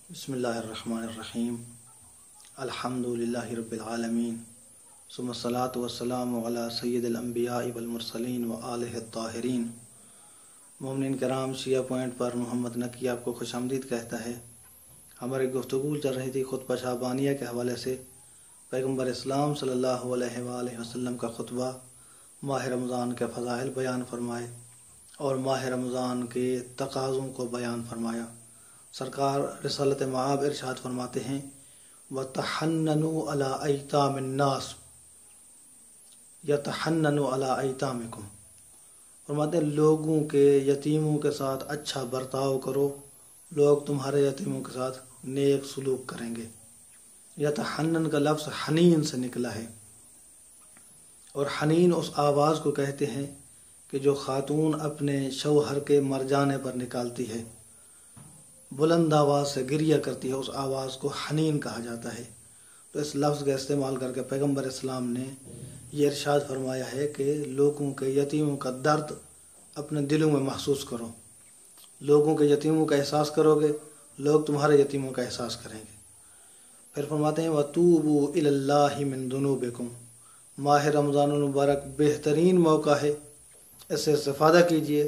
بسم اللہ الرحمن الرحیم الحمد للہ رب العالمین ثم الصلاۃ والسلام علی سید الانبیاء والمرسلین وآلہ الطاہرین۔ مومنین کرام، شیعہ پوائنٹ پر محمد نقی آپ کو خوش آمدید کہتا ہے۔ ہماری گفتگو چل رہی تھی خطبہ شعبانیہ کے حوالے سے۔ پیغمبر اسلام صلی اللہ علیہ وآلہ وسلم کا خطبہ ماہ رمضان کے فضائل بیان فرمائے اور ماہ رمضان کے تقاضوں کو بیان فرمایا۔ سرکار رسالت معاب ارشاد فرماتے ہیں وَتَحَنَّنُوا عَلَىٰ أَيْتَامِ النَّاسِ يَتَحَنَّنُوا عَلَىٰ أَيْتَامِكُمْ۔ فرماتے ہیں لوگوں کے یتیموں کے ساتھ اچھا برتاؤ کرو، لوگ تمہارے یتیموں کے ساتھ نیک سلوک کریں گے۔ یتحنن کا لفظ حنین سے نکلا ہے، اور حنین اس آواز کو کہتے ہیں کہ جو خاتون اپنے شوہر کے مر جانے پر نکالتی ہے، بلند آواز سے گریہ کرتی ہے، اس آواز کو حنین کہا جاتا ہے۔ تو اس لفظ کا استعمال کر کے پیغمبر اسلام نے یہ ارشاد فرمایا ہے کہ لوگوں کے یتیموں کا درد اپنے دلوں میں محسوس کرو، لوگوں کے یتیموں کا احساس کرو گے، لوگ تمہارے یتیموں کا احساس کریں گے۔ پھر فرماتے ہیں وَتُوبُوا إِلَى اللَّهِ مِن ذُنُوبِكُمْ۔ ماہ رمضان المبارک بہترین موقع ہے، اس سے استفادہ کیجیے۔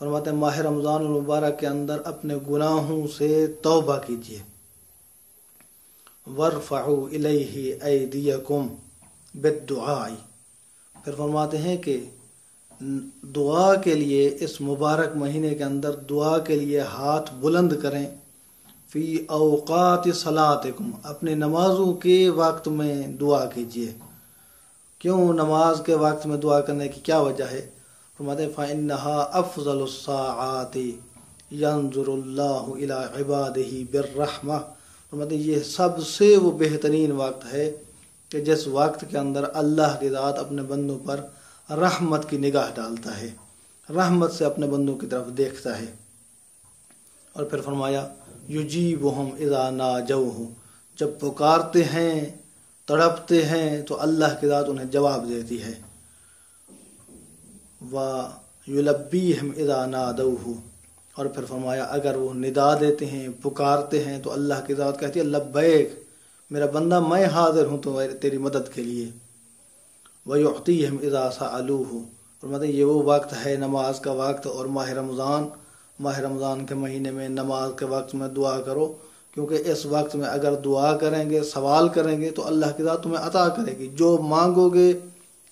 فرماتے ہیں ماہ رمضان المبارک کے اندر اپنے گناہوں سے توبہ کیجیے۔ وَارْفَعُوا إِلَيْهِ أَيْدِيَكُمْ بِالدُّعَاءِ۔ پھر فرماتے ہیں کہ دعا کے لیے اس مبارک مہینے کے اندر دعا کے لیے ہاتھ بلند کریں۔ فی اوقات صلاتکم، اپنے نمازوں کے وقت میں دعا کیجیے۔ کیوں نماز کے وقت میں دعا کرنے کی کیا وجہ ہے؟ فرماتے ہیں فَإِنَّهَا أَفْضَلُ السَّاعَاتِ يَنظُرُ اللَّهُ إِلَىٰ عِبَادِهِ بِالرَّحْمَةِ۔ فرماتے ہیں یہ سب سے وہ بہترین وقت ہے کہ جس وقت کے اندر اللہ کی ذات اپنے بندوں پر رحمت کی نگاہ ڈالتا ہے، رحمت سے اپنے بندوں کی طرف دیکھتا ہے۔ اور پھر فرمایا یجیبہم اذا ناجوہ، جب پکارتے ہیں تڑپتے ہیں تو اللہ کی ذات انہیں جواب دیتی ہے۔ وَيُلَبِّيهِمْ إِذَا نَادَوْهُ، اور پھر فرمایا اگر وہ ندا دیتے ہیں پکارتے ہیں تو اللہ کی ذات کہتی ہے لبیک، میرا بندہ میں حاضر ہوں تیری مدد کے لیے۔ وَيُعْطِيهِمْ إِذَا سَأَلُوهُ، فرماتے ہیں یہ وہ وقت ہے نماز کا وقت، اور ماہ رمضان کے مہینے میں نماز کے وقت میں دعا کرو، کیونکہ اس وقت میں اگر دعا کریں گے سوال کریں گے تو اللہ کی ذات تمہیں عطا کرے گی، جو مانگو گے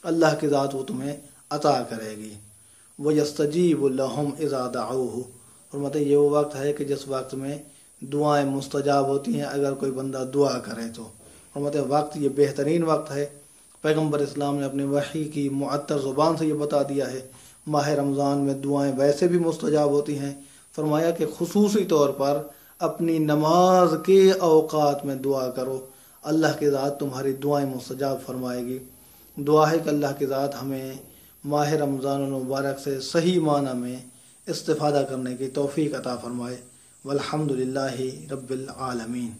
اللہ کی ذات وہ تمہیں عطا کرے گی۔ وَيَسْتَجِيبُ لَهُمْ إِذَا دَعَوْهُ، فرماتے ہیں یہ وہ وقت ہے کہ جس وقت میں دعائیں مستجاب ہوتی ہیں اگر کوئی بندہ دعا کرے تو۔ فرماتے ہیں وقت یہ بہترین وقت ہے۔ پیغمبر اسلام نے اپنی وحی کی معطر زبان سے یہ بتا دیا ہے، ماہ رمضان میں دعائیں ویسے بھی مستجاب ہوتی ہیں۔ فرمایا کہ خصوصی طور پر اپنی نماز کے اوقات میں دعا کرو، اللہ کی ذات تمہاری دعائیں مستجاب فرمائے گی۔ دعا ہے کہ اللہ کی ذات ہمیں ماہ رمضان المبارک سے صحیح معنی میں استفادہ کرنے کی توفیق عطا فرمائے۔ والحمد للہ رب العالمین۔